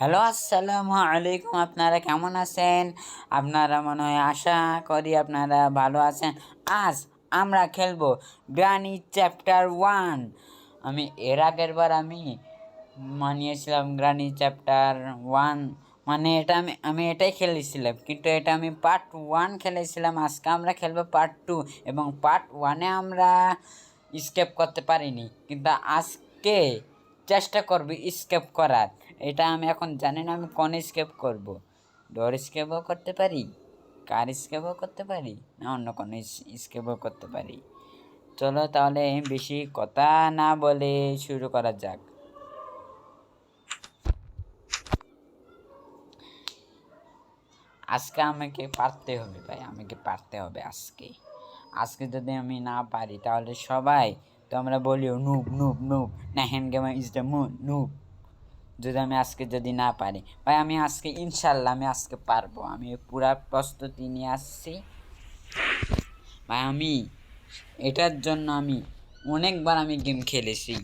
Hello, আসসালামু আলাইকুম। আপনারা কেমন আছেন? আপনারা মনে হয় আশা করি আপনারা ভালো আছেন। আজ আমরা খেলবো গ্রানি চ্যাপ্টার 1। আমি এর আগের বার মানিয়েছিলাম গ্রানি চ্যাপ্টার 1, মানে এটা আমি এটাই খেলেছিলাম, কিন্তু এটা আমি পার্ট 1 খেলেছিলাম। আজকে আমরা খেলবো পার্ট 2, এবং পার্ট 1-এ আমরা স্কেপ করতে পারিনি, কিন্তু আজকে চেষ্টা করবো স্কেপ করার। এটা আমি এখন জানি না আমি কোন স্কেপ করব। ডোর স্কেপও করতে পারি, কার স্কেপও করতে পারি, না অন্য কোনো স্কেপও করতে পারি। চলো তাহলে বেশি কথা না বলে শুরু করা যাক। আজকে আমাকে পারতে হবে ভাই, আমাকে পারতে হবে আজকে। আজকে যদি আমি না পারি তাহলে সবাই তো আমরা বলিও নুব নুব নুব, না hand gamer is the noob. আমি আজকে যদি না পারি ভাই, আমি আজকে ইনশাল্লাহ আমি আজকে পারবো। আমি পুরা প্রস্তুতি নিয়ে আসছি ভাই। আমি এটার জন্য আমি অনেকবার গেম খেলেছি,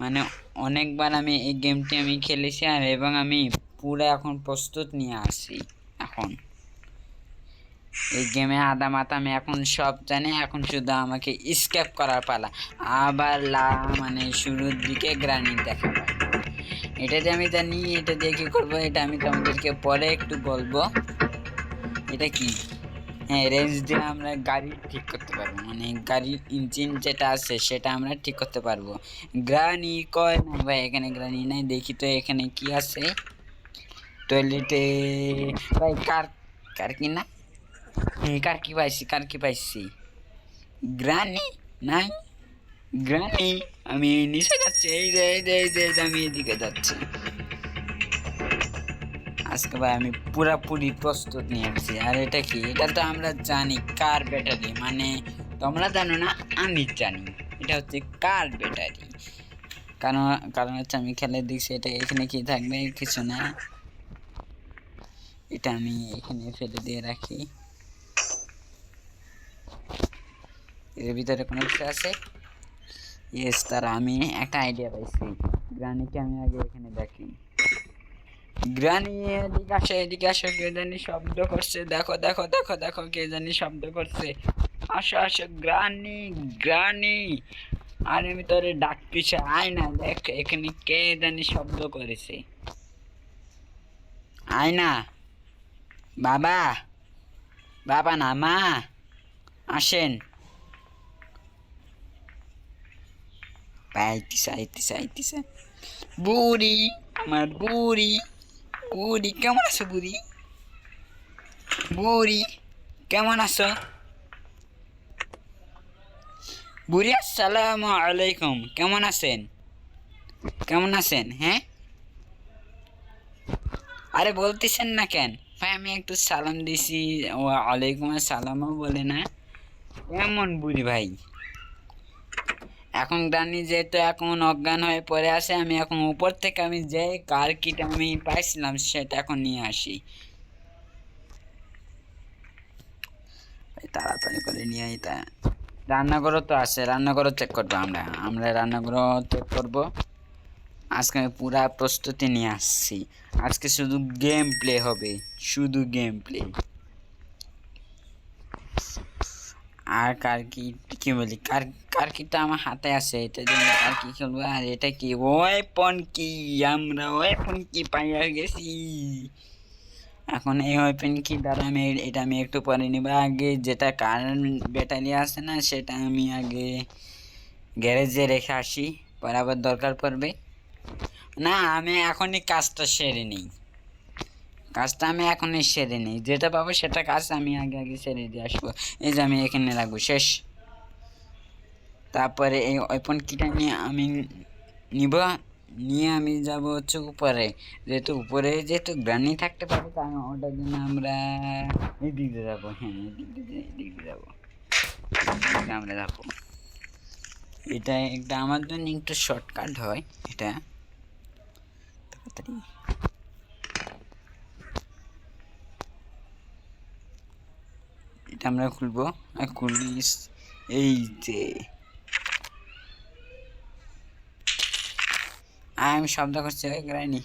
মানে অনেকবার আমি এই গেমটি খেলেছি, আর এবং আমি পুরো এখন প্রস্তুত নিয়ে আসছি। এখন এই গেমে আদা মাথা আমি এখন সব জানি, এখন শুধু আমাকে স্কেপ করার পালা। আবার মানে শুরুর দিকে গ্রানি দেখা পাই, এটা যে আমি জানি। এটা দিয়ে কি করবো এটা আমি তোমাদেরকে পরে একটু বলবো। এটা কি? হ্যাঁ, রেঞ্জ দিয়ে আমরা গাড়ি ঠিক করতে পারবো, মানে গাড়ির ইঞ্জিন যেটা আছে সেটা আমরা ঠিক করতে পারবো। গ্রানি কয় নাই ভাই, এখানে গ্রানি নাই। দেখি তো এখানে কি আছে টয়লেটে ভাই। কার কার কি না, কার কি পাইছি গ্রানি নাই। গ্রানি আমি নিচে যাচ্ছি, এই যে আমি এদিকে যাচ্ছি। আজকে ভাই আমি পুরাপুরি প্রস্তুত নিয়ে আসছি। আর এটা কি? এটা তো আমরা জানি কার ব্যাটারি, মানে তোমরা জানো না, আমি জানি। এটা হচ্ছে কার ব্যাটারি। কারণ কারণ হচ্ছে আমি খেলে দেখছি এটা এখানে কি থাকবে, কিছু না। এটা আমি এখানে ফেলে দিয়ে রাখি। এর ভিতরে কোনো কিছু আছে? ইয়েস, তার আমি একটা আইডিয়া পাইছি। গ্রানিকে আমি আগে এখানে দেখি। গ্রানি এদিকে আসো, কে জানি শব্দ করছে। দেখো দেখো দেখো দেখো, কে জানি শব্দ করছে। আসো আসো গ্রানি, গ্রানি। আর আমি তোরে ডাকতেছি, আয় না, দেখ এখানে কে জানি শব্দ করেছে। আয় না বাবা, বাবা না মা, আসেন। আইতিছে আইতিছে আইতিছে। বুড়ি, আমার বুড়ি, বুড়ি কেমন আছো? বুড়ি, বুড়ি কেমন আছো? বুড়ি আসসালামু আলাইকুম, কেমন আছেন? কেমন আছেন? হ্যাঁ, আরে বলতেছেন না কেন ভাই? আমি একটু সালাম দিছি, ওয়ালাইকুম আসসালামও বলে না। এমন বুড়ি ভাই। এখন জানি যেহেতু এখন অজ্ঞান হয়ে পড়ে আছে, আমি এখন উপর থেকে আমি যে কার কিট আমি পাইছিলাম সেটা এখন নিয়ে আসি। তাড়াতাড়ি করে নিয়ে এটা রান্নাঘরও তো আছে, রান্নাঘরও চেক করবো। আমরা রান্নাঘরও চেক করবো। আজকে আমি পুরা প্রস্তুতি নিয়ে আসছি। আজকে শুধু গেম প্লে হবে, শুধু গেম প্লে। আর কার কি বলি, কার কিটা আমার হাতে আছে, এটা জন্য কার কি খেলবো। আর এটা কি ওয়েপন কি? আমরা ওয়েপন কি পাইয়া গেছি। এখন এই ওয়েপন কি দ্বারা এটা আমি একটু পরে নিব। আগে যেটা কারেন্ট ব্যাটারি আছে না, সেটা আমি আগে গ্যারেজে রেখে আসি, পরে আবার দরকার পড়বে। না, আমি এখনই কাজটা সেরে নিই। কাজটা আমি এখনই সেরে নিই, যেটা পাবো সেটা কাজ আমি আগে আগে সেরে দিয়ে আসবো। এই যে আমি এখানে রাখবো, শেষ। তারপরে এই ওয়েপন কিটা নিয়ে আমি নিব, নিয়ে আমি যাব হচ্ছে উপরে। যেহেতু গ্রানি থাকতে পারে, তাই ওটার জন্য আমরা এই দিক দিয়ে যাবো। হ্যাঁ, এই দিক দিয়ে যাবো, আমরা যাবো। এটা একটা আমার জন্য একটু শর্টকাট হয় এটা, তাড়াতাড়ি। এটা আমরা খুলবো, খুলিস। এই যে আমি শব্দ করছি ওই গ্রানি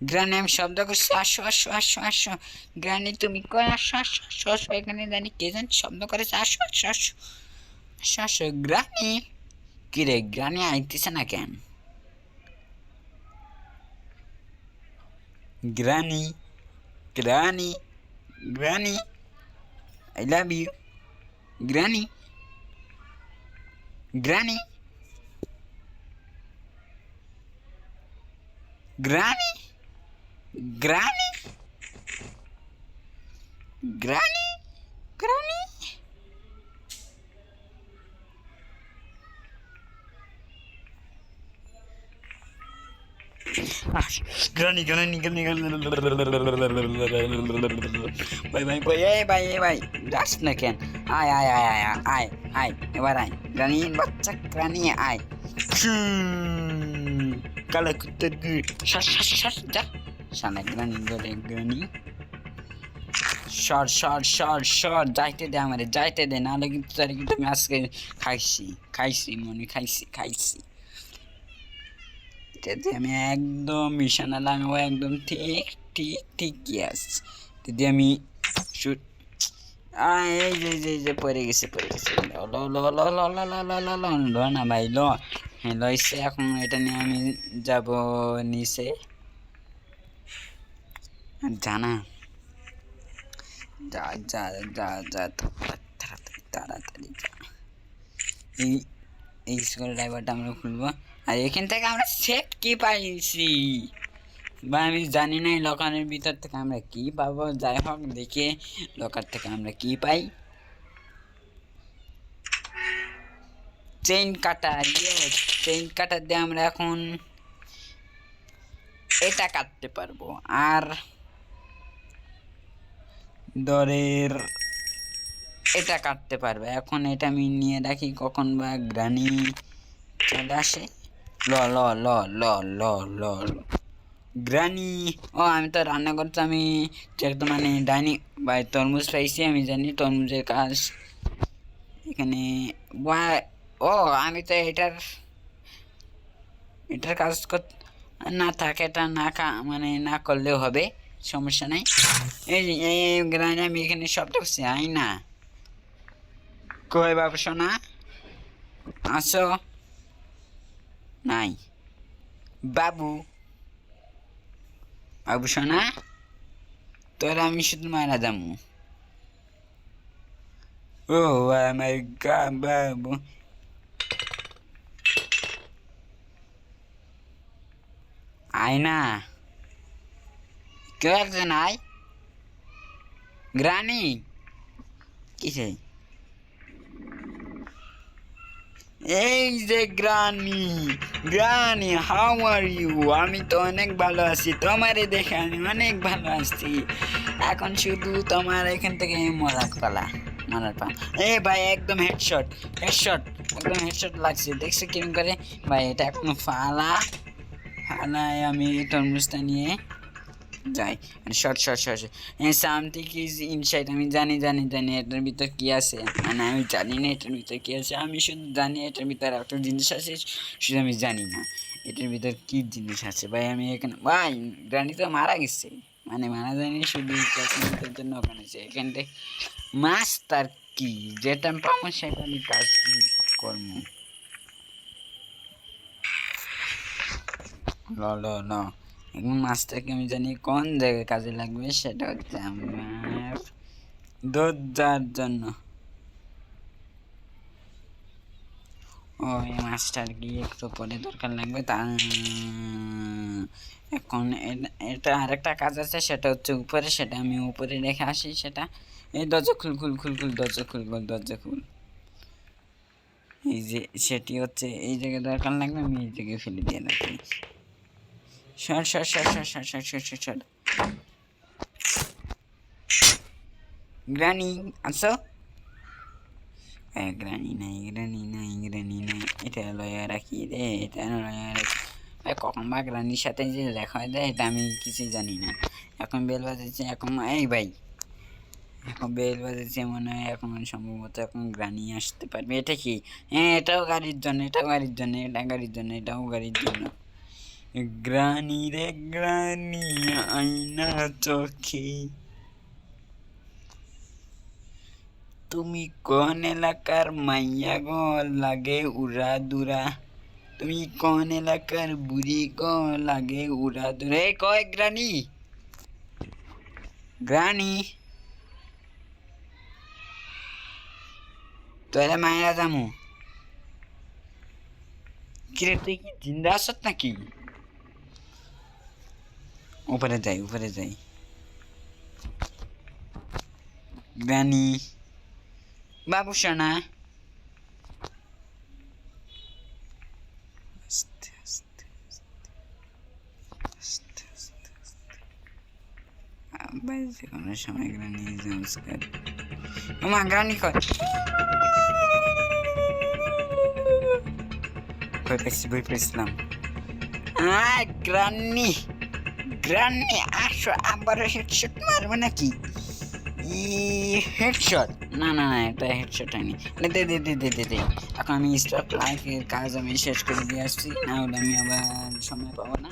গ্রানি আমি শব্দ করছি আসো আসো আসো আসো গ্রানি তুমি কই আসো আসো আসো আসো এখানে জানি কে জানি শব্দ করেছে আসো আসো আসো আসো আসো গ্রানি কি রে গ্রানি আইতেছে না কেন granny granny granny I love you granny granny granny granny granny granny Granny, granny, granny, ভাই ভাই ভাই এই ভাই এই ভাই যাস না কেন আয় আয় আয় আয় আয় আয় এবার আয় গ্রানির বাচ্চা গ্রানি আয় কালা কুত্তার শ্বাস শ্বাস শ্বাস যা শালা গ্রানি বলে গ্রানি সর সর সর সর যাইতে দে আমারে যাইতে দে নাহলে কিন্তু তার কিন্তু আমি আজকে খাইছি খাইছি মনে খাইছি খাইছি যদি আমি একদম মিশন আলাম ও একদম ঠিক ঠিক ঠিকই আছে যদি আমি শুট এই যে যে যে পড়ে গেছে ল ল ল ল ল ল ল ল ল ল না ভাই ল হ্যাঁ লইছে এখন এটা নিয়ে আমি যাব নিচে জানা যা যা যা যা তাড়াতাড়ি তাড়াতাড়ি যা এই এই স্কুল ড্রাইভারটা আমরা খুলবো আর এখান থেকে আমরা সেট কি পাইছি বা আমি জানি না এই লকারের ভিতর থেকে আমরা কি পাবো যাই হোক দেখে লকার থেকে আমরা কি পাই চেইন কাটার চেইন কাটার দিয়ে আমরা এখন এটা কাটতে পারবো আর দরের এটা কাটতে পারবে এখন এটা আমি নিয়ে রাখি কখন বা গ্রানি চলে আসে ল ল ল ল ল ল গ্রানি ও আমি তো রান্না করতে আমি একদম মানে ডাইনি বাই তরমুজ পাইছি আমি জানি তরমুজের কাজ এখানে ও আমি তো এটার এটার কাজ না থাকে এটা না মানে না করলেও হবে সমস্যা নাই এই গ্রানি আমি এখানে সব করছি আই না কই বাবু সোনা আসো নাই বাবু বাবু সোনা তোরা আমি শুধু মারা যাবো ও আমার গা বাবু আয় না কেউ একজন আয় গ্রানি কিসে এই যে granny granny how are you আমি তো অনেক ভালো আছি তোমারে দেখে আমি অনেক ভালো আছি এখন শুধু তোমার এখান থেকে মরার পালা ভাই একদম হেডশট একদম হেডশট লাগছে দেখছো কিরকম করে ভাই এটা এখনো ফালায় আমি তরমুজটা নিয়ে যাই শর্ট সামথিং ইজ ইনসাইড আমি জানি এটার ভিতর কি আছে মানে আমি জানি না এটার ভিতর কি আছে আমি শুধু জানি এটার ভিতর একটা জিনিস আছে শুধু আমি জানি না এটার ভিতর কি জিনিস আছে ভাই আমি এখানে ভাই গ্রানি তো মারা গেছে মানে মারা যায়নি শুধু জন্য ওখানে এখান থেকে মাছ তার কি যেটা আমি পাবো সেটা আমি কাজ করবো ল এখন মাছটাকে আমি জানি কোন জায়গায় কাজে লাগবে সেটা হচ্ছে আমার দরজার জন্য ওই মাছটার কি একটু পরে দরকার লাগবে তা এখন এটা আরেকটা কাজ আছে সেটা হচ্ছে উপরে সেটা আমি উপরে রেখে আসি সেটা এই দরজা খুল দরজা খুল এই যে সেটি হচ্ছে এই জায়গায় দরকার লাগবে আমি এই জায়গায় ফেলে দিয়ে রাখি সর গ্রানি আসো গ্রানি নাই এটা লয়া রাখি রে এটা লয়া রাখি কখন বা গ্রানির সাথে যে দেখা হয় দেয় এটা আমি কিছুই জানি না এখন বেল বাজাচ্ছে এখন এই ভাই এখন বেল বাজেছে মনে হয়, এখন সম্ভবত এখন গ্রানি আসতে পারবে। এটা কি? হ্যাঁ, এটাও গাড়ির জন্য, এটাও গাড়ির জন্য, এটা গাড়ির জন্য, এটাও গাড়ির জন্য। গ্রানি রে গ্রানি আয়না চোখে, তুমি কোন এলাকার মাইয়া গো লাগে উড়া দুরা, তুমি কোন এলাকার বুড়ি গো লাগে উড়া দুরা। এই কয় গ্রানি, গ্রানি তোরা মায়েরা যামু। কিরে তুই কি জিন্দা আসত নাকি? উপরে যাই, উপরে যাই। গ্রানি বাবু সোনা, আস্তে আস্তে আস্তে আস্তে আবার যে কোনো সময় গ্রানি নমস্কার। ওমা গ্রানি কয়, ভয় পেয়েছি, ভয় পেয়েছিলাম। গ্রানি, গ্রানি আসো, আবার হেডশট মারবো নাকি? হেডশট? না না না, এটা হেডশট হয়নি। দে দে দে দে দে দে। এখন আমি স্টপ লাইফের কাজ আমি শেষ করে দিয়ে আসছি, না হলে আমি আবার সময় পাবো না।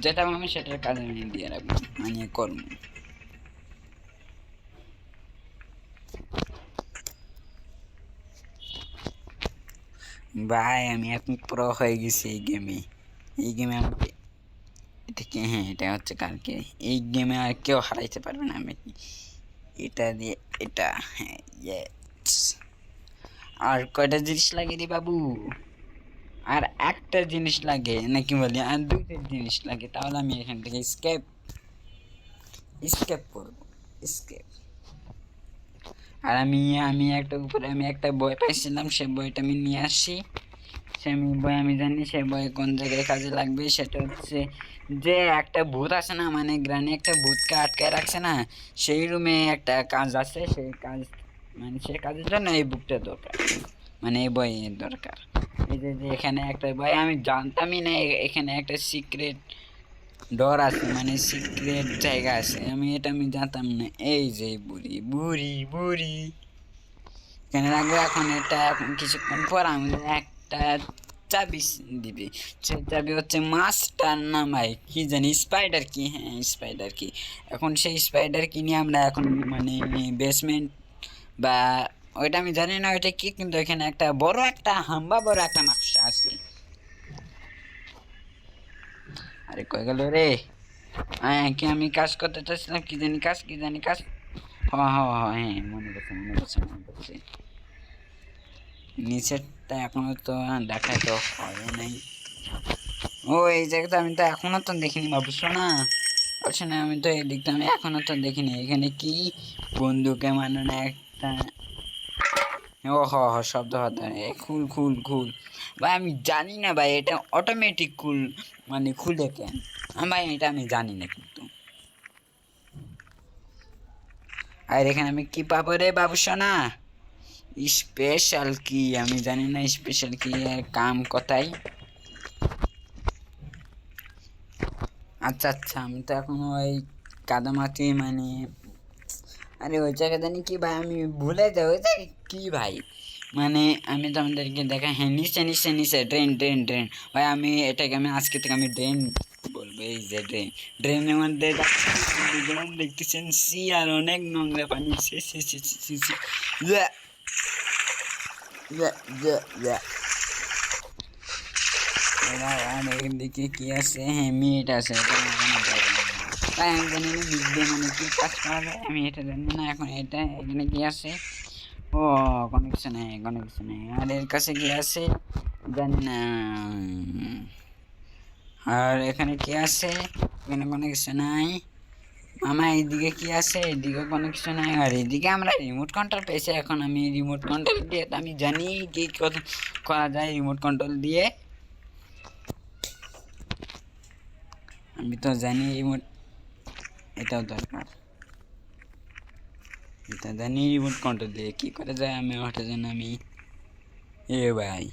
যেটা আমি সেটার কাজ আমি দিয়ে রাখবো, মানে করবো। ভাই আমি এখন প্রো হয়ে গেছি এই গেমে। এই গেমে আমাকে এটা কি? হ্যাঁ, এটা হচ্ছে কালকে। এই গেমে আর কেউ হারাইতে পারবে না। আমি এটা দিয়ে এটা, হ্যাঁ ইয়েস। আর কয়টা জিনিস লাগে রে বাবু? আর একটা জিনিস লাগে নাকি বলি? আর দুইটা জিনিস লাগে, তাহলে আমি এখান থেকে স্কেপ স্কেপ করবো, স্কেপ। আর আমি আমি একটা উপরে আমি একটা বই পাইছিলাম, সে বইটা আমি নিয়ে আসি। সে বই আমি জানি সে বই কোন জায়গায় কাজে লাগবে। সেটা হচ্ছে যে একটা ভূত আছে না, মানে গ্রানি একটা ভূতকে আটকায় রাখছে না, সেই রুমে একটা কাজ আছে। সেই কাজ মানে সে কাজের জন্য এই বুকটা দরকার, মানে এই বইয়ের দরকার। এই যে এখানে একটা বই আমি জানতামই না, এখানে একটা সিক্রেট ডর আছে, মানে সিক্রেট জায়গা আছে, আমি জানতাম না। এই যে বুড়ি বুড়ি বুড়ি এখানে রাখবো। এখন এটা এখন কিছুক্ষণ পর আমাদের একটা চাবি দিবে। সে চাবি হচ্ছে মাস্টার না ভাই কি জানি, স্পাইডার কি, হ্যাঁ স্পাইডার কি। এখন সেই স্পাইডার কি নিয়ে আমরা এখন মানে বেসমেন্ট বা ওইটা আমি জানি না ওইটা কি, কিন্তু এখানে একটা বড় একটা হাম্বা বড় একটা নকশা আছে। আরে কই গেল রে? হ্যাঁ কি আমি কাজ করতে চাচ্ছিলাম, কি জানি কাজ, কি জানি কাজ। হ হ হ, হ্যাঁ মনে করছে, মনে করছে, মনে করছে। নিচেরটা এখনো তো দেখা তো হয় নাই। ও এই জায়গাটা আমি তো এখনো তো দেখিনি বাবু শোনা। বলছে না, আমি তো এই দিকটা আমি এখনো তো দেখিনি। এখানে কি বন্দুকে মানানো একটা, ও হ হ শব্দ হতে, খুল খুল খুল। ভাই আমি জানি না ভাই, এটা অটোমেটিক খুল মানে খুলে কেন? ভাই এটা আমি জানি না কিন্তু। আর এখানে আমি কি পাবো রে বাবু সোনা? স্পেশাল কি আমি জানি না, স্পেশাল কি এর কাম কোথায়? আচ্ছা আচ্ছা, আমি তো এখন ওই কাদামাটি মানে, আরে ওই জায়গা জানি কি ভাই, আমি ভুলে যাই ওই জায়গায় কি ভাই। মানে আমি তো আমাদেরকে দেখা, হ্যাঁ নিচে নিচে নিচে ড্রেন ড্রেন ড্রেন। ভাই আমি এটাকে আমি আজকে থেকে আমি ড্রেন বলবো। এই যে ড্রেন, ড্রেনের মধ্যে দেখতেছেন সি আর অনেক নোংরা পানি। সে সে সে সে সে আর এদিকে কি আছে? হ্যাঁ মিট আছে, তাই আমি জানি না মিট দিয়ে মানে কি কাজ করা যায়, আমি এটা জানি না। এখন এটা এখানে কি আছে? ও কোনো কিছু নেই, কোনো কিছু নেই। আর এর কাছে কি আছে জানি না। আর এখানে কি আছে? এখানে কোনো কিছু নাই। মামা এইদিকে কি আছে? এইদিকে কোনো কিছু নাই। আর এইদিকে আমরা রিমোট কন্ট্রোল পেয়েছি। এখন আমি রিমোট কন্ট্রোল দিয়ে আমি জানি কি করা যায় রিমোট কন্ট্রোল দিয়ে। আমি তো জানি রিমোট এটাও দরকার, এটা জানি রিমোট কন্ট্রোল দিয়ে কি করা যায়। আমি ওটার জন্য আমি এ ভাই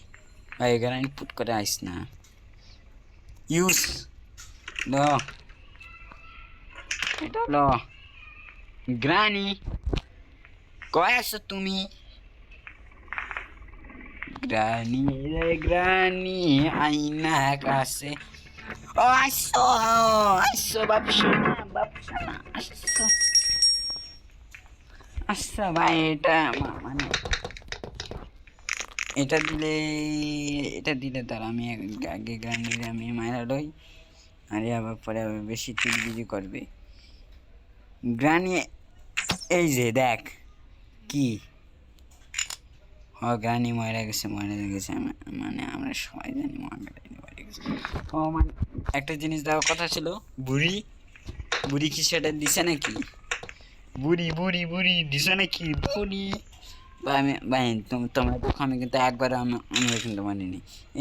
ভাই এখানে পুট করে আইস না। ইউজ ল, এটা ল গ্রানি কয় আছো তুমি? গ্রানি রে গ্রানি আইনা কাছে। ও আসছো, আসছো বাবুসোনা, বাবুসোনা আসছো। আচ্ছা ভাই, এটা মানে এটা দিলে, এটা দিলে তার আমি আগে গ্রানির আমি মায়েরা লই, আরে আবার পরে আবার বেশি চিলবিজি করবে গ্রানি। এই যে দেখ কি, ও গ্রানি মরে গেছে, মরে গেছে, মানে আমরা সবাই জানি মরে গেছে। ও মানে একটা জিনিস দেওয়ার কথা ছিল, বুড়ি, বুড়ি কি সেটা দিছে নাকি? বুড়ি বুড়ি বুড়ি দিছে নাকি বুড়ি? আমি ভাই তোমরা দেখো, আমি কিন্তু একবার আমরা কিন্তু মানিনি।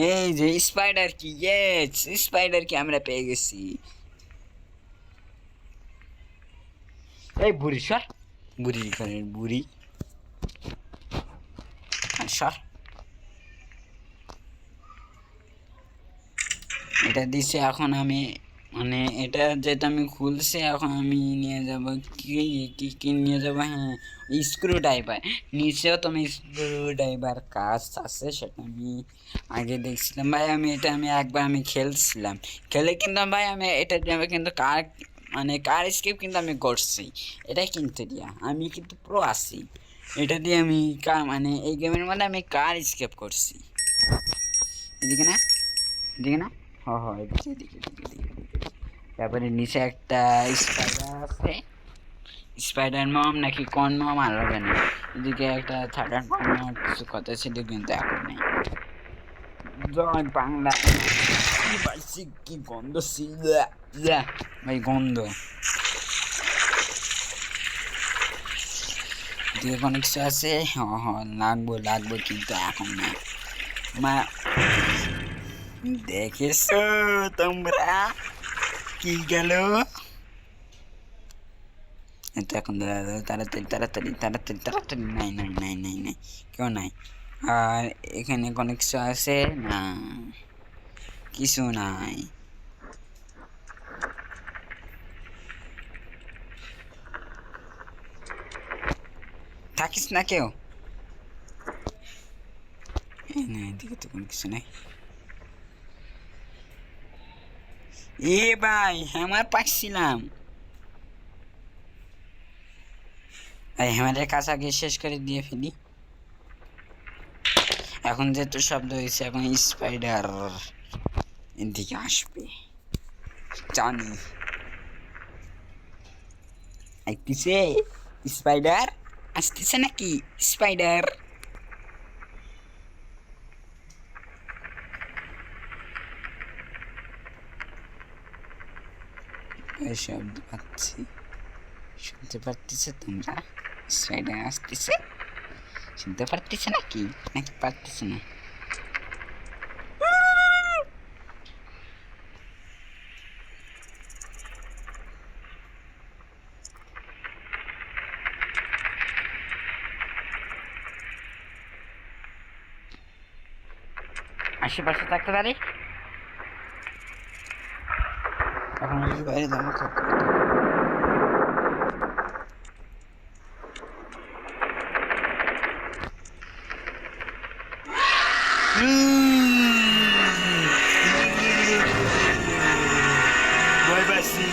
এই যে স্পাইডার কি, ইয়েস স্পাইডার কি আমরা পেয়ে গেছি। এই বুড়ি সর, বুড়ি করে বুড়ি সর। এটা দিছে, এখন আমি মানে এটা যেটা আমি খুলছি, এখন আমি নিয়ে যাব কি কি কি নিয়ে যাব, হ্যাঁ স্ক্রু ড্রাইভার। নিচেও তুমি স্ক্রু ড্রাইভার কাজ আছে, সেটা আমি আগে দেখছিলাম ভাই। আমি এটা আমি একবার আমি খেলছিলাম, খেলে কিন্তু ভাই আমি এটা দিয়ে আমি কিন্তু কার মানে কার স্কেপ কিন্তু আমি করছি। এটা কিন্তু দিয়া আমি কিন্তু প্রো আছি, এটা দিয়ে আমি মানে এই গেমের মধ্যে আমি কার স্কেপ করছি। এদিকে না, এদিকে না, হ হ এদিকে এদিকে এদিকে এদিকে এদিকে। তারপরে নিচে একটা স্পাইডার আছে, স্পাইডার মম নাকি কোন মম আরো জানি। এদিকে একটা থাকার কিছু কথা ছিল কিন্তু এখন নেই। জয় বাংলা। কি পাইছি, কি গন্ধ ছিল ভাই, গন্ধ। এদিকে কোনো কিছু আছে, হ হ লাগবো লাগবো কিন্তু এখন না। মা দেখেছো তোমরা কি গেল? তো এখন তাড়াতাড়ি তাড়াতাড়ি তাড়াতাড়ি তাড়াতাড়ি, নাই নাই নাই নাই নাই, কেউ নাই। আর এখানে কোনো কিছু আছে না, কিছু নাই। থাকিস না কেউ, না এদিকে তো কোনো কিছু নাই। এ ভাই হ্যামার পাচ্ছিলাম, ভাই হ্যামারের কাছে আগে শেষ করে দিয়ে ফেলি। এখন যেহেতু শব্দ হয়েছে, এখন স্পাইডার এদিকে আসবে জানি। আইতেছে স্পাইডার, আসতেছে নাকি স্পাইডার? শব্দ পাচ্ছি, শুনতে পারতেছে তোমরা? স্পাইডার আসতেছে, শুনতে পারতেছে নাকি, নাকি পারতেছে না? আশেপাশে থাকতে পারে, এখন আমি বাইরে যাবো থাকতে। ভয় পাচ্ছি,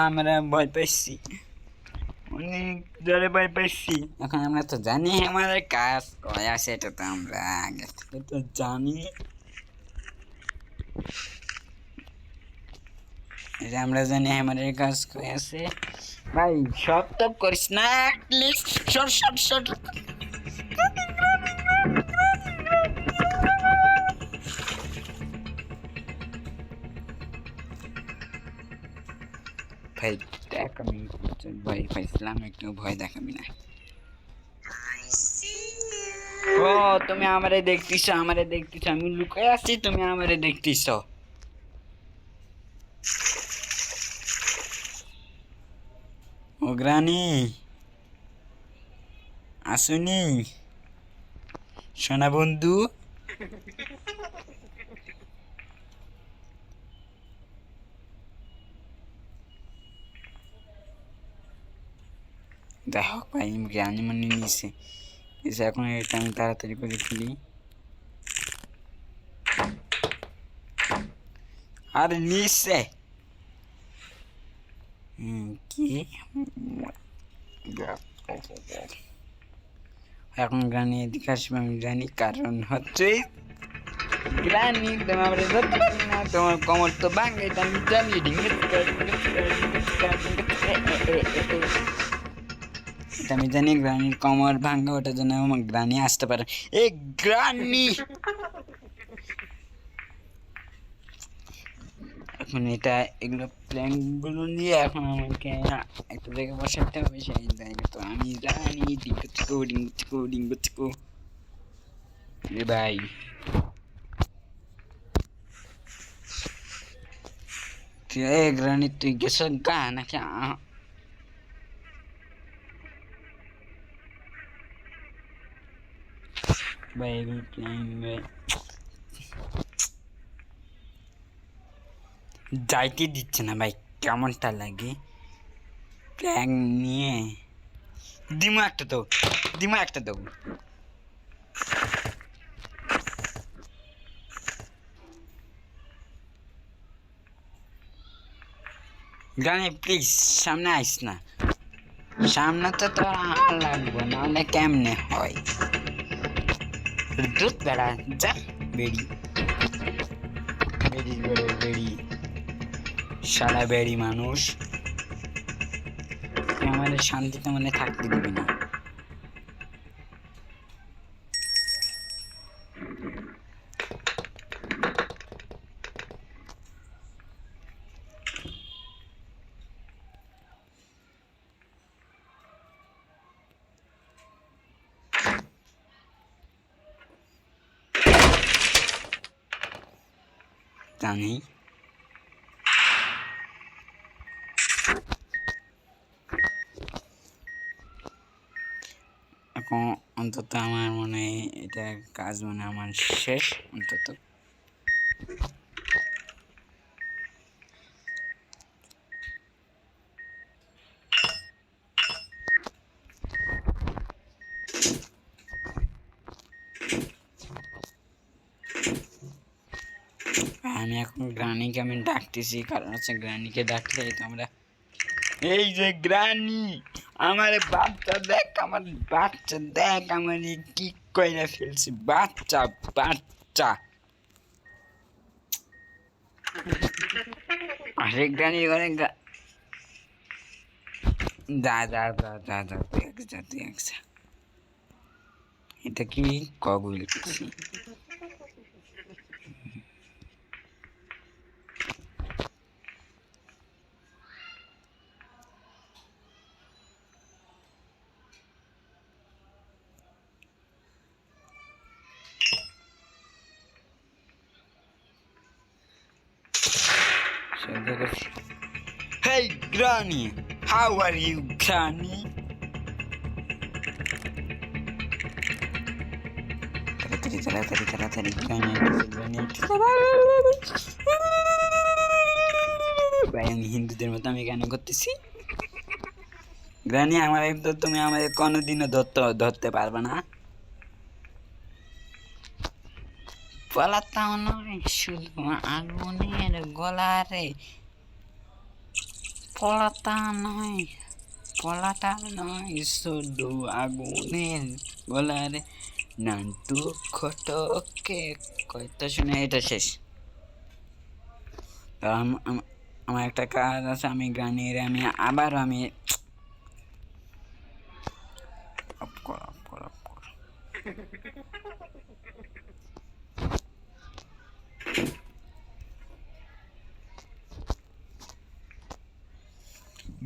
আমরা ভয় পাইছি, অনেক জোরে ভয় পাইছি। এখন আমরা তো জানি আমাদের কাজ কয় আছে, এটা তো আমরা আগে থেকে তো জানি। এটা আমরা জানি আমাদের কাজ কয় আছে। ভাই সব তো করিস না, প্লিজ শর্ট শর্ট শর্ট। ভাই দেখাবি, ভয় পাইছিলাম একটু, ভয় দেখাবি না। ও তুমি আমারে দেখতেছ, আমারে দেখতেছ, আমি লুকাই আছি, তুমি আমারে দেখতেছ। ও গ্রানি আসুনি, সোনা বন্ধু। দেখো ভাই জ্ঞানী মানে নিচে এসে এখন এটা আমি তাড়াতাড়ি করে খুলি। আর নিচে কি এখন গ্রানি এদিকে আসবে আমি জানি, কারণ হচ্ছে গ্রানি তোমার ধরতে পারবে না, তোমার কোমর তো ভাঙে এটা আমি জানি। এটা আমি জানি গ্রানির কোমর ভাঙা, ওটার জন্য আমার গ্রানি আসতে পারে। এই গ্রানি এখন এটা এগুলো প্ল্যানগুলো নিয়ে এখন আমাকে একটা জায়গায় বসাতে হবে, সেই জায়গা তো আমি জানি। রে ভাই গ্রানি তুই গেছ গা নাকি? ভাই এগুলো প্ল্যান যাইতে দিচ্ছে না ভাই, কেমনটা লাগে প্ল্যান নিয়ে। দিমা একটা দাও, দিমা একটা দাও। গানে প্লিজ সামনে আইস না, সামনে তো তোর লাগবো না, হলে কেমনে হয়? দুধ বেড়া যা বেড়ি বেড়ি বেড়ি সারা বেড়ি মানুষ আমাদের শান্তিতে মানে থাকতে দিবি না। জানি এখন অন্তত আমার মনে হয় এটা কাজ মানে আমার শেষ অন্তত। আমি এখন গ্রানিকে আমি ডাকতেছি, কারণ হচ্ছে গ্রানিকে ডাকলে তো আমরা এই যে গ্রানি আমার বাচ্চা দেখ, আমার বাচ্চা দেখ আমার কি কইরা ফেলছি, বাচ্চা বাচ্চা। আরে গ্রানি ঘরে যা যা যা যা যা তুই এক যা তুই এক যা। এটা কি কগুল করছি? Hey Granny, how are you Granny? তাড়াতাড়ি ভাই আমি হিন্দুদের মতো আমি গান করতেছি। গ্রানি আমার তো তুমি আমাদের কোনোদিনও ধরতে পারবে না। পলাতাও নয় শুধু আগুনের গলারে, পলাতা নয় শুধু আগুনের গলারে, নান্টু খটকে কয়টা শুনে এটা শেষ। আমার একটা কাজ আছে, আমি গানের আমি আবার আমি অফ কর।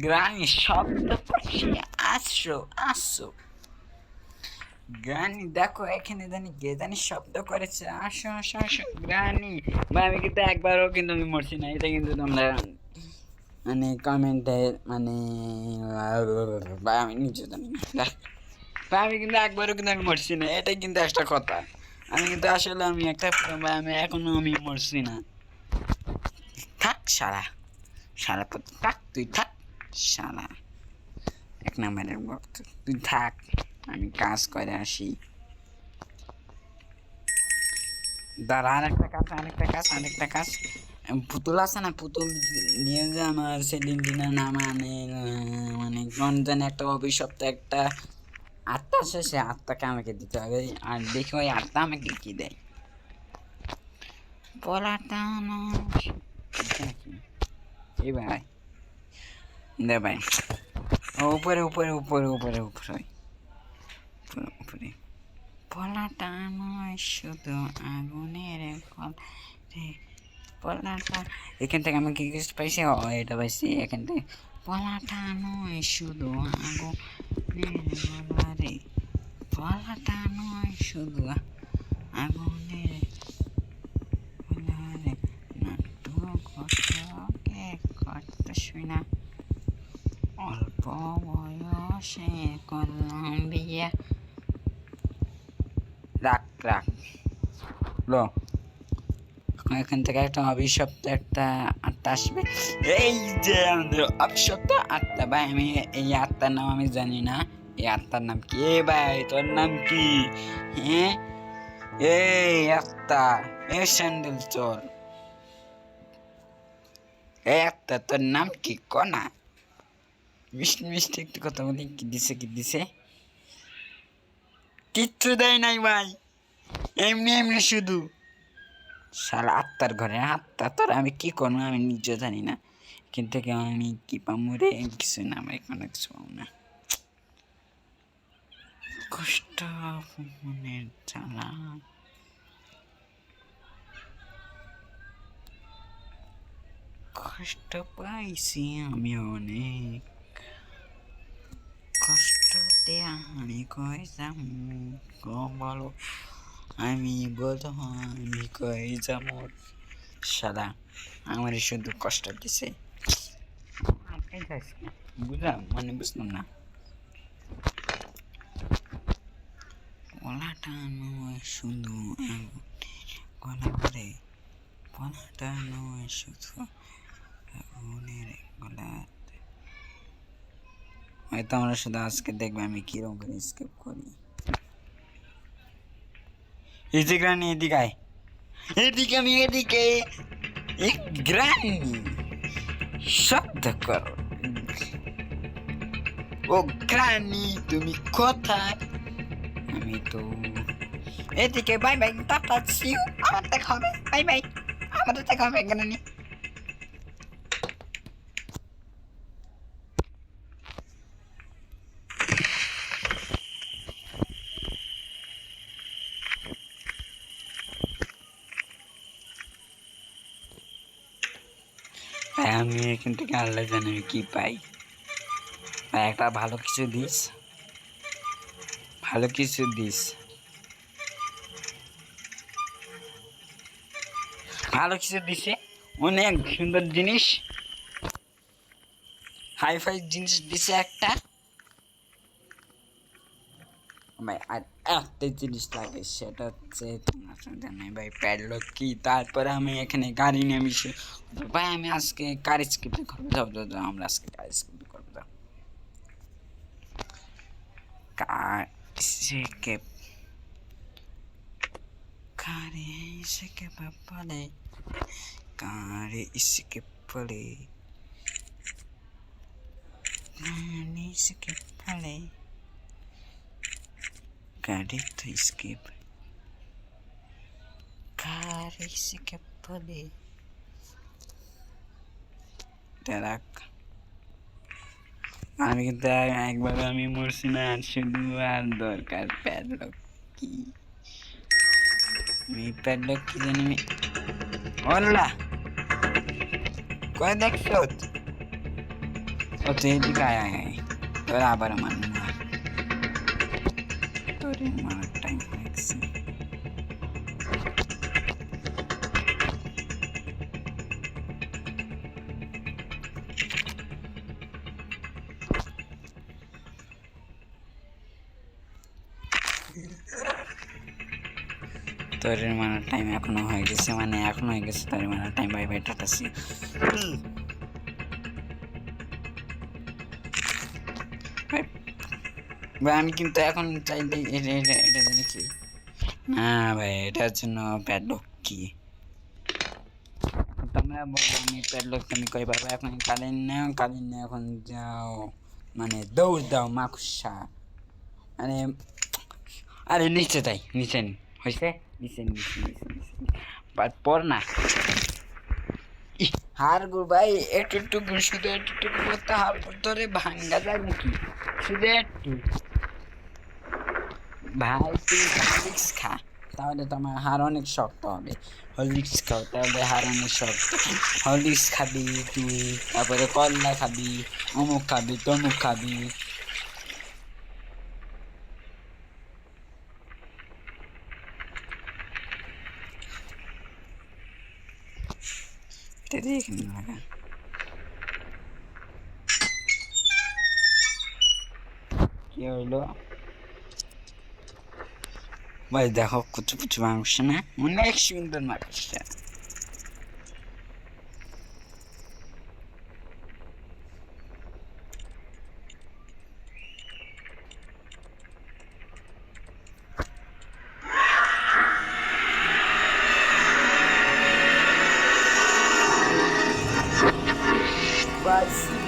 গ্রানি শব্দ করছি, আসো গ্রানি দেখো এখানে জানি কে জানি শব্দ করেছে, আসো গ্রানি। ভাই আমি কিন্তু একবারও কিন্তু আমি মরছি না, এটা কিন্তু তোমরা মানে কমেন্টে মানে ভাই আমি নিজে জানি না ভাই, আমি কিন্তু একবারও কিন্তু আমি মরছি না, এটাই কিন্তু একটা কথা। আমি কিন্তু আসলে আমি একটা ভাই আমি এখনো আমি মরছি না। থাক শালা তো থাক, তুই থাক শালা। নাম্বারের ভক্ত, তুই থাক, আমি কাজ করে আসি। দাঁড়া, আরেকটা কাজ। পুতুল আছে না, পুতুল নিয়ে যে আমার সেদিন দিনা না মানে কোন যেন একটা অভিশপ্ত একটা আত্মা আছে, সে আত্মাকে আমাকে দিতে হবে। আর দেখি ওই আত্মা আমাকে কি দেয়। পলাটা এই ভাই, দে ভাই, উপরে উপরে উপরে উপরে উপরে উপরে। পলাটা নয় শুধু আগুনের পলাটা, এখান থেকে আমি কি কিছু পাইছি? এটা পাইছি এখান থেকে। পলাটা নয় শুধু আগুনের গলারে, পলাটা নয় শুধু আগুনের গলারে, নাটক করতে শুই না, অল্প বয়সে করলাম বিয়ে। রাখ লো, এখান থেকে একটা অভিশপ্ত একটা আত্মা আসবে। এই যে আমাদের অভিশপ্ত আত্মা ভাই, আমি এই আত্মার নাম আমি জানি না। এই আত্মার নাম কি? এ ভাই, তোর নাম কি? হ্যাঁ, এই আত্মা, এ স্যান্ডেল চোর, এই আত্মা তোর নাম কি? কনা মিষ্টি মিষ্টি একটু কথা বলি। কি দিছে? কিচ্ছু দেয় নাই ভাই, এমনি শুধু। শালা আত্মার ঘরে আত্মা, তোর আমি কি করবো আমি নিজে জানি না। এখান থেকে আমি কি পাবো রে? কিছু না ভাই, কোনো কিছু পাবো না। কষ্ট মনের জ্বালা, কষ্ট পাইছি আমি অনেক, কষ্টতে আমি কই যাম বলো, আমি বলো আমি কই যাম। শালা আমার শুধু কষ্ট দিছে, বুঝলাম মানে বুঝলাম না। পলাটা নয় শুধু গলা করে, পলাটা নয় শুধু আগুনের গলা। হয়তো আমরা শুধু আজকে দেখবে আমি কিরকম করে স্কেপ করি। গ্রানি এদিকে আমি এদিকে গ্রানি শব্দ করো। ও গ্রানি তুমি কোথায়? আমি তো এদিকে। Bye bye, tata, see you, আবার দেখা হবে। বাই বাই, আমাদের দেখা হবে গ্রানি। আমি এখান থেকে আল্লাহ জানে আমি কি পাই। একটা ভালো কিছু দিস, ভালো কিছু দিস, ভালো কিছু দিছে। অনেক সুন্দর জিনিস, হাইফাই জিনিস দিছে একটা ভাই। আর একটা জিনিস লাগে, সেটা হচ্ছে তোমার জানাই ভাই, প্যাডলক কি। তারপরে আমি এখানে গাড়ি নিয়ে আমি ভাই, আমি আজকে কার স্কিপে করবো। যাও আমরা আজকে কার স্কিপে করবো। যাও কার স্কিপ, কারে স্কিপ বলে, কারে স্কিপ বলে, কারে স্কিপ বলে, কারে তো স্কিপ, কারে স্কিপ বলে। দেখ আমি কিন্তু একবার আমি মরছি না, শুধু আর দরকার প্যাডলক কি। আমি প্যাডলক কি জানি আমি ওল্লা কয় দেখছ ও তো এদিকে আয় তোর আবার আমার তোর মারার টাইম হয়ে গেছে। তোর মারার টাইম এখনো হয়ে গেছে, মানে এখনো হয়ে গেছে তোর মারার time. Bye bye, tata, see you. ভাই আমি কিন্তু এখন চাইলে এটা জানি কি না ভাই, এটার জন্য প্যাডলক কি তোমরা বলো, আমি প্যাডলক তুমি কই পাবো? এখন কালিন না এখন যাও, মানে দৌড় দাও মাকুসা, মানে আরে নিচে তাই নিচে হয়েছে, নিচে পর না হার গো ভাই, একটু শুধু একটু করতে হার ধরে ভাঙ্গা যায় নাকি? শুধু একটু ভাই, তুই হরলিক্স খা, তাহলে তোমার হার অনেক শক্ত হবে। হরলিক্স খাও, তাহলে হার অনেক শক্ত। হরলিক্স খাবি তুই, তারপরে কলা খাবি, অমুক খাবি, তমুক খাবি। দেখ কি হইলো ভাই, দেখো কুচু কুচু মাংস না, অনেক সুন্দর মাংসটা।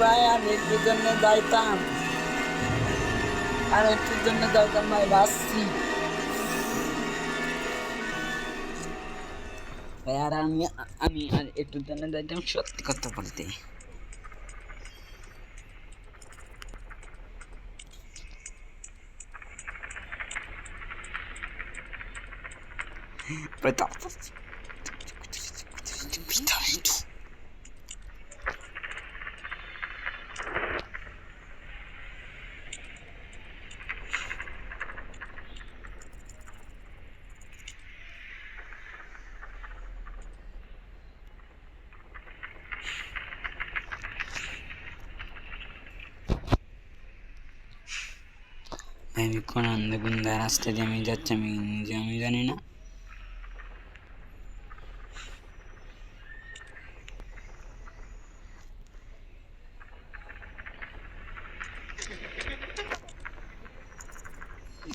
ভাই আর একটুর জন্য যাইতাম, আর একটুর জন্য যাইতাম ভাই, বাসছি ভাই। আর আমি আর একটুর জন্য যাইতাম, সত্যি কথা বলতে। আমি কোন আন্দগুন্দা রাস্তা দিয়ে আমি যাচ্ছি, আমি জানি না।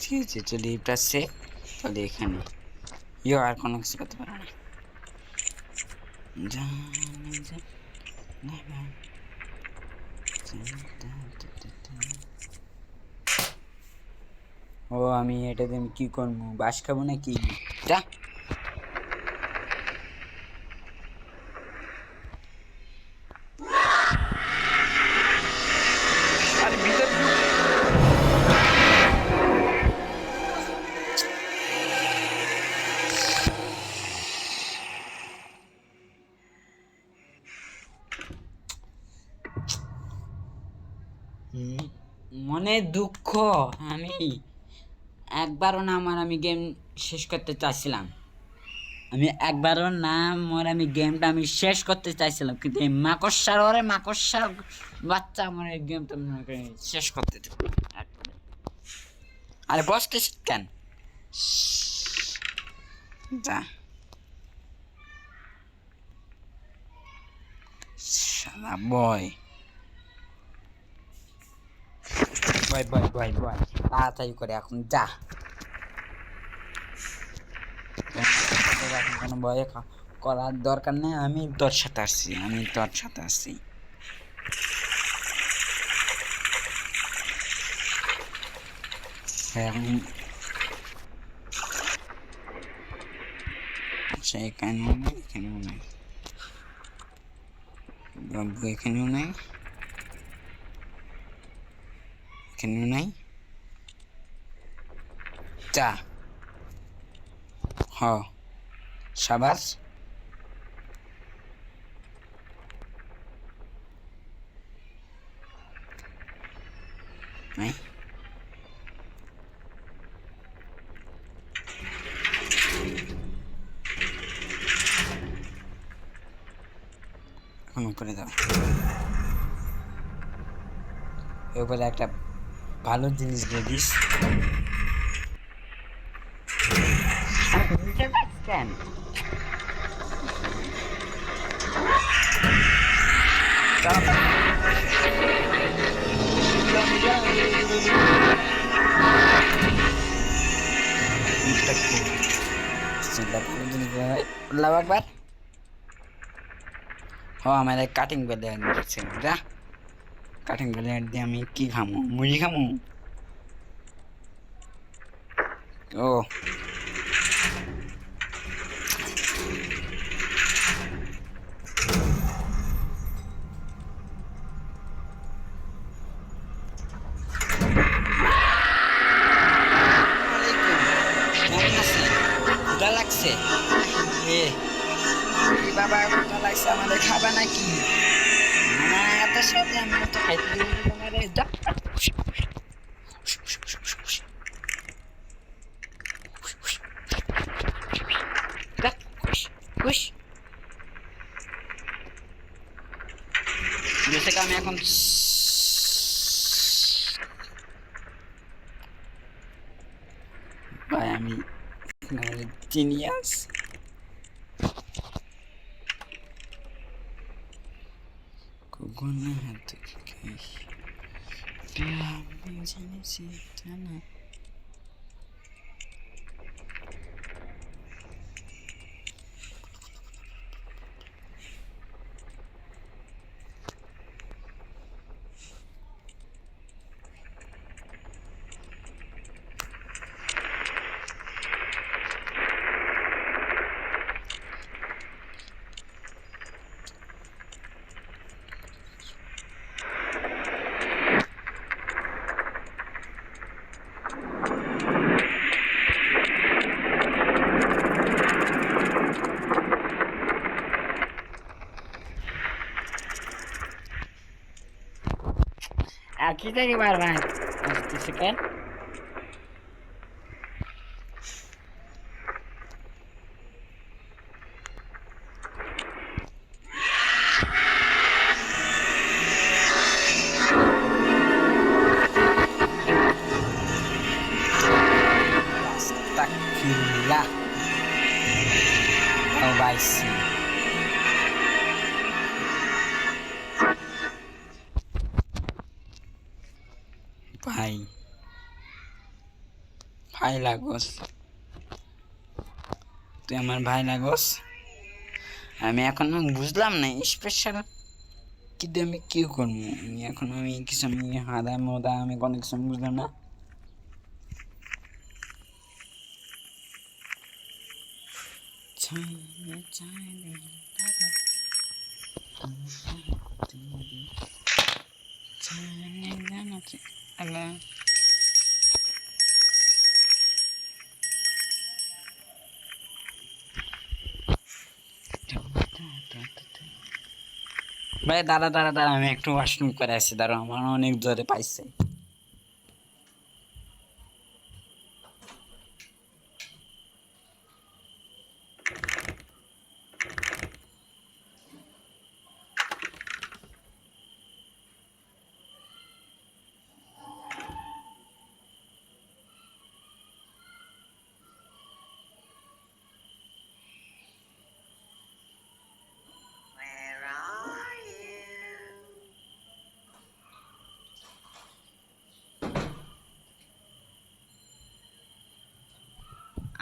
ঠিক আছে, চলি আসছে, চলি এখানে ইয়ে আর কোনো কিছু করতে পারো না। ও আমি এটা দিয়ে কি করবো, বাস খাবো নাকি? যা মনে দুঃখ, আমি একবারও না আমি গেম শেষ করতে চাইছিলাম, আমি গেমটা আমি শেষ করতে চাইছিলাম, কিন্তু এই মাকড়সার বাচ্চা আমার এই গেমটা শেষ করতে দেব। আরে বসতে কেন যা শালা বয় তাড়াতাড়ি করে এখন যা, এখন কোনো ভয় করার দরকার নেই, আমি তোর সাথে আসছি। আচ্ছা এখানেও নাই, বাবু এখানেও নাই, যা হ সাবাস। নাই এখন করে দাও, এবারে একটা ভালো জিনিস দিয়ে দিস। কেন ভাই আল্লাহ আকবার ও আমার কাটিং ব্লেড দিচ্ছে যা কাটিং ব্লেড দিয়ে আমি কি খামু মুড়ি খামু ও কেমন আছেন ক্ষুধা লাগছে এ এই বাবা ক্ষুধা লাগছে আমাদের খাবা নাকি না এত সাথে আমি তো খাইতে দিব না তোমারে যা যা খুশ जैसे कि আমি এখন ভাই আমি জিনিয়াস কোন হাত থেকে আমি জানিছি না aquí te llevarán este que Astagfirullah oh bye see ভাই ভাই লাগোস তুই আমার ভাই লাগোস আমি এখন বুঝলাম না স্পেশাল কিন্তু আমি কি করবো আমি এখন আমি কিছু আমি হাদা মোদা আমি কোনো কিছু বুঝলাম না আল্লাহ ভাই দাঁড়া দাঁড়া দাঁড়া আমি একটু ওয়াশরুম করে আসি দাঁড়া আমার অনেক জোরে পাইছে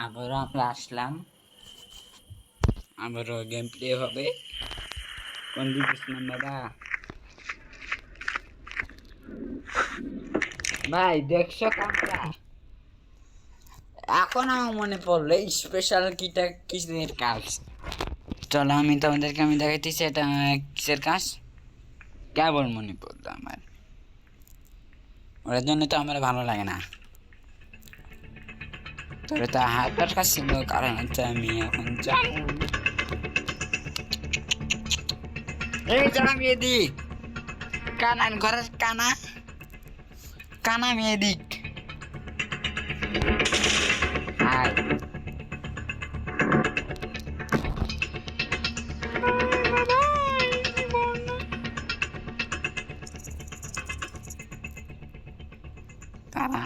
আবারও আমরা আসলাম আবারও গেম প্লে হবে কোন দিকেছিলাম দাদা ভাই দেখছো কামটা এখন আমার মনে পড়লো স্পেশাল কিটা কিসের কাজ চলো আমি তোমাদেরকে আমি দেখাইতেছি এটা কিসের কাজ কেবল মনে পড়লো আমার ওর জন্য তো আমার ভালো লাগে না তোর তো হাতের কাজ ছিল কারণ হচ্ছে আমি এখন যাই এই যারা মেয়েদিক কানা ঘরের কানা কানা মেয়েদিক হাই তারা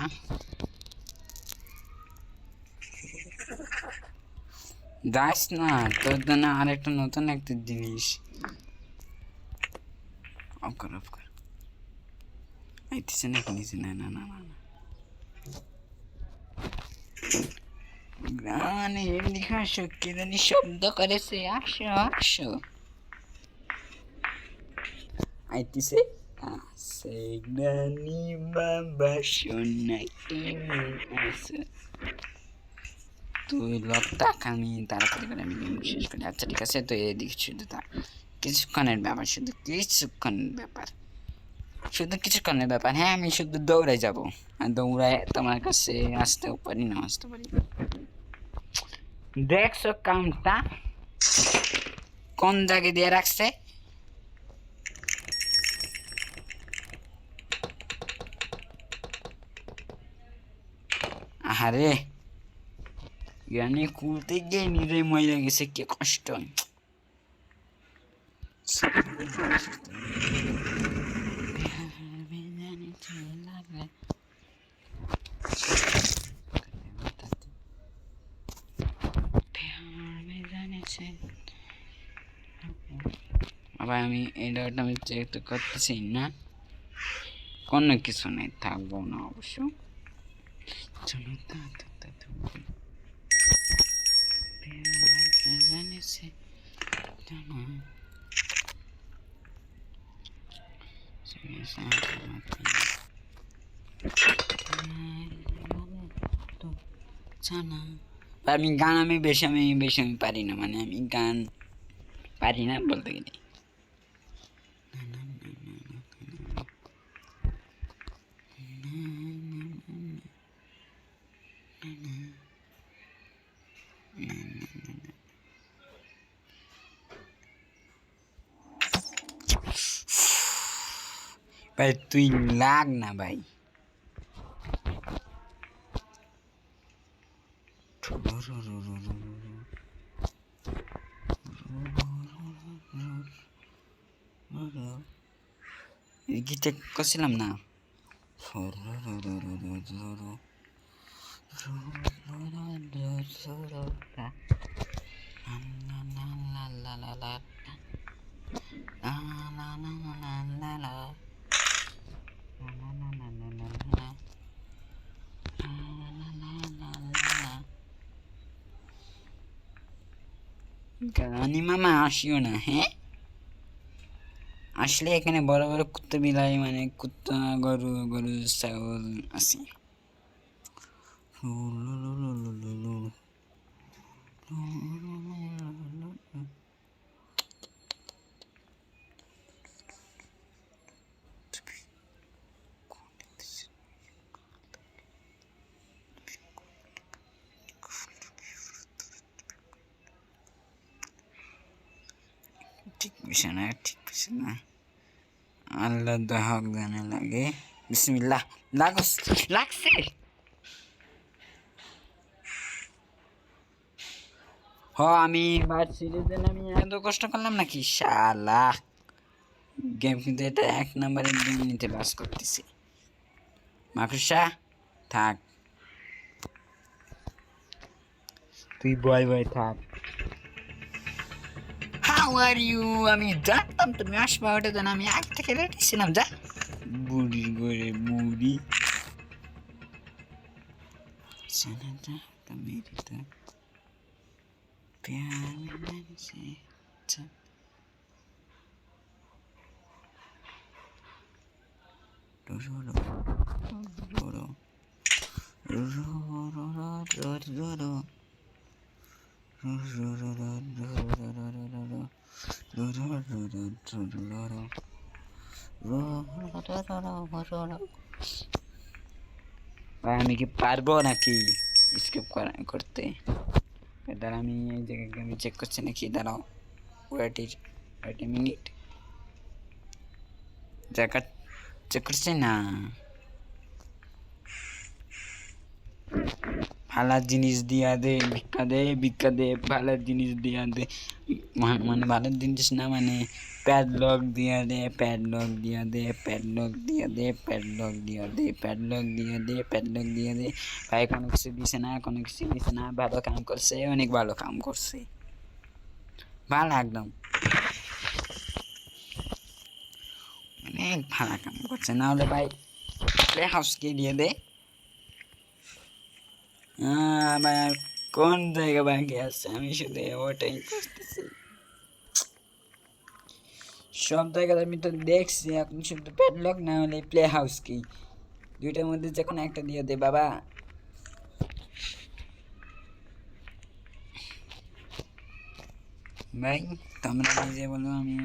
যাস না তোর জন্য আরেকটা নতুন একটা জিনিস অফ কর আইতেছে না নিচে না না না না গ্রানের নিখাস কিরণী শব্দ করেছে, আসো আসো। আইতিছে আসে গ্রানি বাবা সোনা কেমন আছো। তুই লকটা আমি তাড়াতাড়ি করে আমি শেষ করি। আচ্ছা ঠিক আছে, তো এদিকে শুধু তা কিছুক্ষণের ব্যাপার, শুধু কিছুক্ষণের ব্যাপার, শুধু কিছুক্ষণের ব্যাপার। হ্যাঁ আমি শুধু দৌড়ে যাব, আর দৌড়ায় তোমার কাছে আসতেও পারি না আসতে পারি। দেখছো কামটা কোন জায়গায় দিয়ে রাখছে? আরে জ্ঞানী খুলতে গিয়ে নিজে মরে গেছে, কি কষ্ট। আবার আমি এটা আমি চেক করতেছি না, কোনো কিছু নেই, থাকবো না অবশ্য। চলো জানিছে আমি গান আমি বেশি আমি পারি না, মানে আমি গান পারি না বলতে গেলে। ভাই তুই লাগ না ভাই। কি চেক করছিলাম না? গানি মামা আসিও না, হ্যাঁ আসলে এখানে বড় বড় কুত্তা বিলাই, মানে কুত্তা গরু গরু ছাগল আছে। ঠিক বিষয় না, ঠিক বিষয় না। আল্লাহ দহক জানে লাগে। বিসমিল্লাহ, লাগস লাগছে। হ আমি এবার সিরিজে আমি এত কষ্ট করলাম নাকি শালা। গেম কিন্তু এটা 1 নম্বরে 2 মিনিটে পাস করতেছি। মাকড়সা থাক, তুই বয় বয় থাক। হাউ আর ইউ, আমি জানতাম তুমি আসবা, ওটা জান আমি আগ থেকে রেডি ছিলাম। যা বুড়ি করে বুড়ি सनता तो मेरी तो प्यार मिलन से रो रो रो रो रो रो रो रो আমি কি পারবো নাকি স্কিপ করতে? দাঁড়া আমি এই জায়গায় আমি চেক করছি নাকি, দাঁড়াও ওয়েট এ মিনিট, জায়গা চেক করছি না। ভালো জিনিস দিয়া দে, ভিক্ষা দে ভালো জিনিস দিয়া দে, মানে ভালো জিনিস না, মানে প্যাডলক দিয়া দে, প্যাডলক দিয়া দে, প্যাডলক দিয়া দে, প্যাডলক দিয়া দে, প্যাডলক দিয়া দে, প্যাডলক দিয়া দে। ভাই কোনো কিছু দিছে না, কোনো কিছু দিছে না, ভালো কাম করছে, অনেক ভালো কাম করছে, ভালো একদম অনেক ভালো কাম করছে। না হলে ভাই প্লে হাউসকে দিয়ে দে। ভাই কোন জায়গা বাকি আছে আমি শুধু ওটাই করতেছি। সব জায়গায় আমি তো দেখছি, এখন শুধু প্যাডলক না হলে প্লে হাউস কি, দুইটার মধ্যে যে কোনো একটা দিয়ে দে বাবা। ভাই তোমরা নিজে বলো, আমি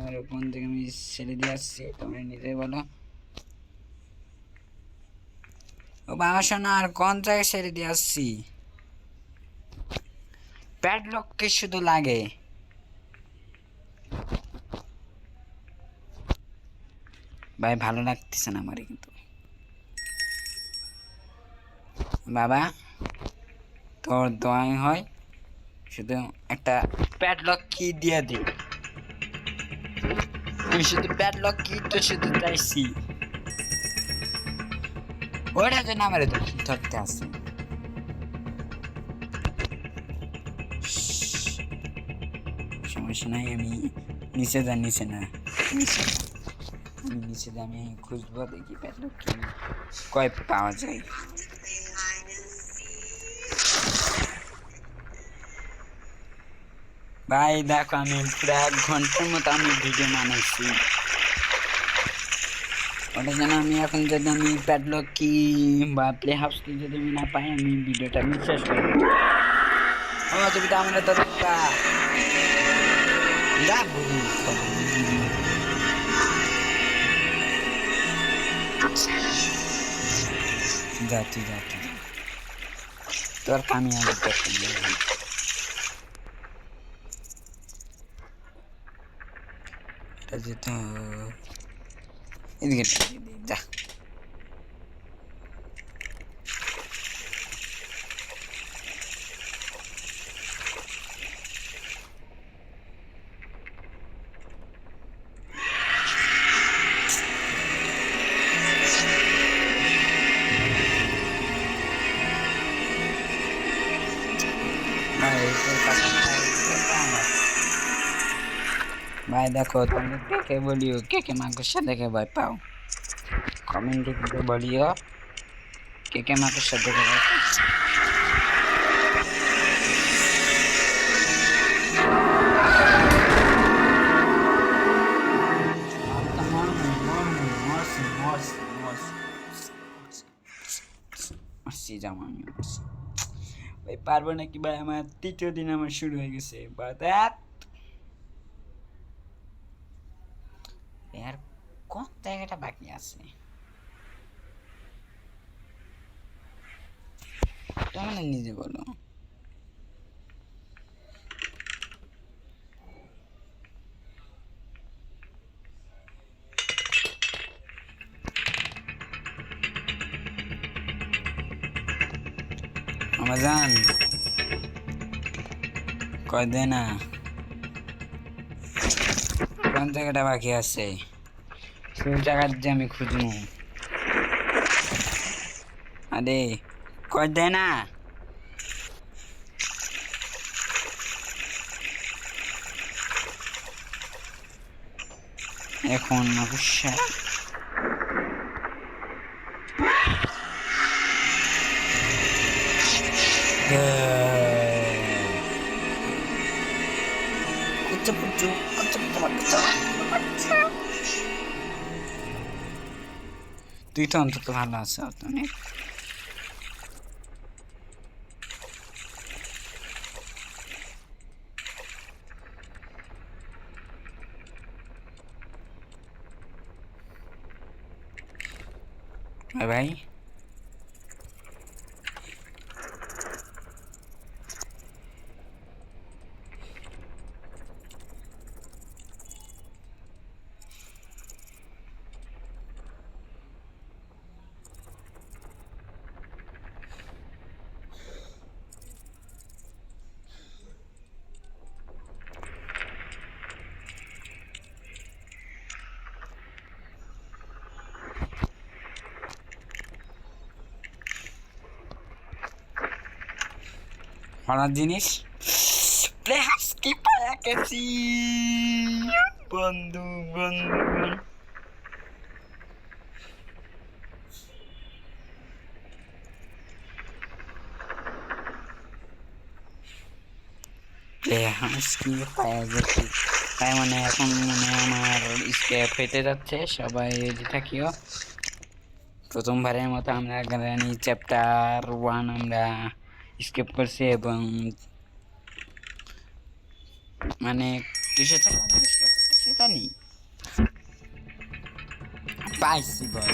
আর কোন থেকে আমি ছেড়ে দিয়ে আসছি, তোমরা নিজে বলো। ও বাবা শোনো, আর কোন জায়গায় ছেড়ে দিয়ে আসছি? প্যাডলককে শুধু লাগে। ভাই ভালো লাগতেছে না আমারই কিন্তু। বাবা তোর দোয়াই হয়, শুধু একটা প্যাডলক কি দিয়ে দে। আমি শুধু প্যাডলক কি তো শুধু চাইছি, ওটা জন্য আমার ধরতে আসছে। সমস্যা নাই, আমি নিচে যা, নিচে না নিচে, আমি নিচে যা, আমি খুঁজবো দেখি প্যাডলক কি কয় পাওয়া যায়। ভাই দেখো আমি প্রায় 1 ঘন্টার মতো আমি ভিডিও বানাইছি, ওটা যেন আমি এখন যদি আমি প্যাডলক কি বা প্লে হাউস কি যদি আমি না পাই, আমি ভিডিওটা আমি শেষ করবো। অসুবিধা আমরা তো যাচ্ছি যাচ্ছি, তোর কামিয়াবি করতে এটা যেটা এদিকে যা। ভাই দেখো তুমি কে কে বলিও, কে কে মাংসের দেখে ভয় পাও, কমেন্টে কিন্তু বলিও কে কে মাংসের দেখে ভয় পাও। ভাই পারবো নাকি ভাই, আমার 3য় দিন আমার শুরু হয়ে গেছে। আর কোন জায়গাটা বাকি আছে তোমরা নিজে বলো। আমাজান কয় দে না, কোন জায়গাটা বাকি আছে সেই জায়গা যে আমি খুঁজবো। আরে কয় দে না, এখন মাকুশা তুই তো অন্তত ভালো আছে অনেক। ভাই হলার জিনিস প্লে হাউস কি পায়া গেছি বন্ধু বন্ধু। স্কিপ পাওয়া গেছে, তাই মানে এখন মানে আমার স্কেপ হইতে যাচ্ছে। সবাই রেডি থাকিও। প্রথমবারের মতো আমরা গ্রানি চ্যাপ্টার 1 আমরা স্কিপ করছি এবং মানে কিসের জন্য আমরা skip করতেছি জানি পাইছি বল।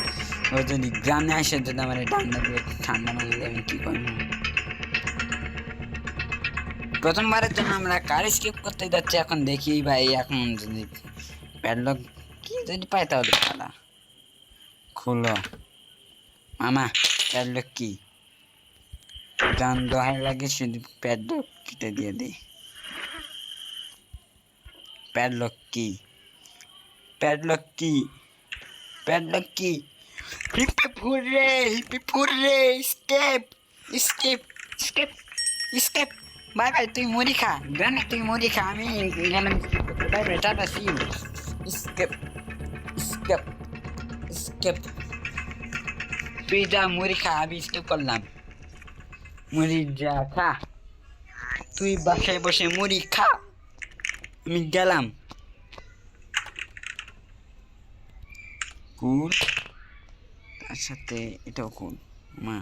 ও যদি গ্রামে আসে যদি আমার ঠান্ডা দিয়ে ঠান্ডা না লাগে আমি কি করবো? প্রথমবারের জন্য আমরা কার স্কিপ করতে যাচ্ছি। এখন দেখি ভাই, এখন যদি প্যাডলক কি যদি পাই তাহলে ভালো। খুলো মামা, প্যাডলক কি জান দোহাই লাগে, শুধু প্যাডলক কেটে দিয়ে দে। প্যাডলক কি? প্যাডলক কি? প্যাডলক কি? হিপি ফুরে, হিপি ফুরে, escape escape escape escape. Bye bye, তুই মুড়ি খা গ্রানি, তুই মুড়ি খা, আমি গেলাম। Bye bye, tata, see you. Escape escape escape. তুই যা মুড়ি খা, আমি স্কেপ করলাম। মুড়ি যা খা, তুই বাসায় বসে মুড়ি খা, আমি গেলাম। কুল, তার সাথে এটাও কুল। মা,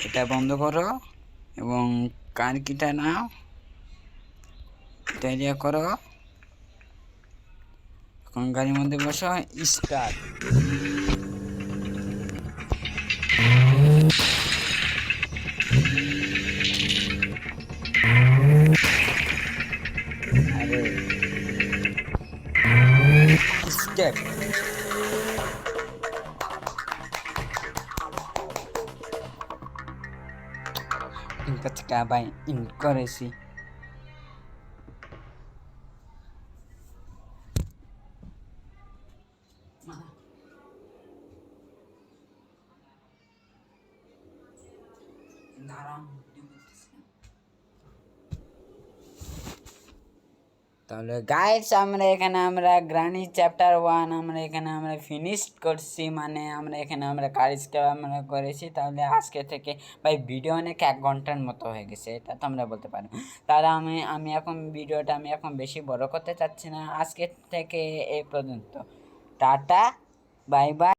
এটা বন্ধ করো এবং কার কিটা নাও, এটা করো। এখন গাড়ির মধ্যে বসো, স্টার্ট। আরে স্টেপ। Ketika baik inkoresi তাহলে গাইস আমরা এখানে আমরা গ্রানি চ্যাপ্টার 1 আমরা এখানে আমরা ফিনিশড করছি। মানে আমরা এখানে আমরা কারিজকে আমরা করেছি। তাহলে আজকে থেকে ভাই ভিডিও অনেক 1 ঘন্টার মতো হয়ে গেছে, এটা তো আমরা বলতে পারি। তাহলে আমি এখন ভিডিওটা আমি এখন বেশি বড় করতে চাচ্ছি না। আজকে থেকে এই পর্যন্ত, টাটা, বাই বাই।